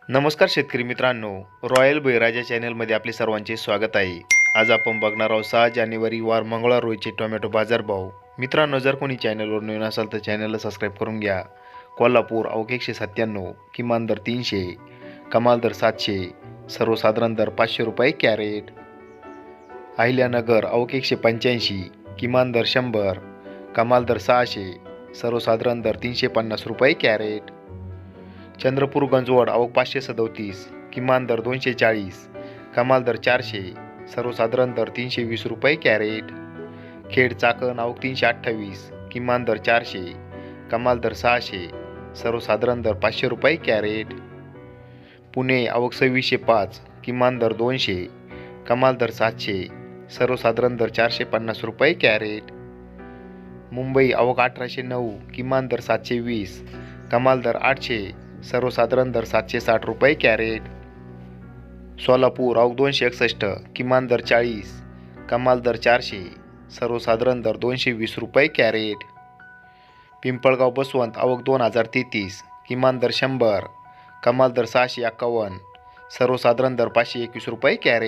नमस्कार शेतकरी मित्रांनो, रॉयल बळीराजा चॅनलमध्ये आपले सर्वांचे स्वागत आहे. आज आपण बघणार आहोत 6 जानेवारी वार मंगळवार रोजीचे टोमॅटो बाजारभाव. मित्रांनो, जर कोणी चॅनलवर नवीन असाल तर चॅनलला सबस्क्राईब करून घ्या. कोल्हापूर अवघ 197, किमान दर 300, कमाल दर 700, सर्वसाधारण दर 500 रुपये कॅरेट. अहिल्यानगर अवघ 185, किमान दर 100, कमाल दर 600, सर्वसाधारण दर 350 रुपये कॅरेट. चंद्रपूर गंजवड अवघ 537, किमान दर 240, कमाल दर 400, सर्वसाधारण दर 320 रुपये कॅरेट. खेड चाकण अवघ 328, किमान दर 400, कमाल दर 600, सर्वसाधारण दर 500 रुपये कॅरेट. पुणे अवघ 2605, किमान दर 200, कमाल दर 700, सर्वसाधारण दर 450 रुपये कॅरेट. मुंबई अवघ 1809, किमान दर 720, कमाल दर 800, सर्वसाधारण दर 760 रुपये कॅरेट. सोलापूर अवघ 261, किमान दर 40, कमाल दर 400, सर्वसाधारण दर 220 रुपये कॅरेट. पिंपळगाव बसवंत अवघ 2033, किमान दर 100, कमाल दर 651, सर्वसाधारण दर 521 रुपये कॅरेट.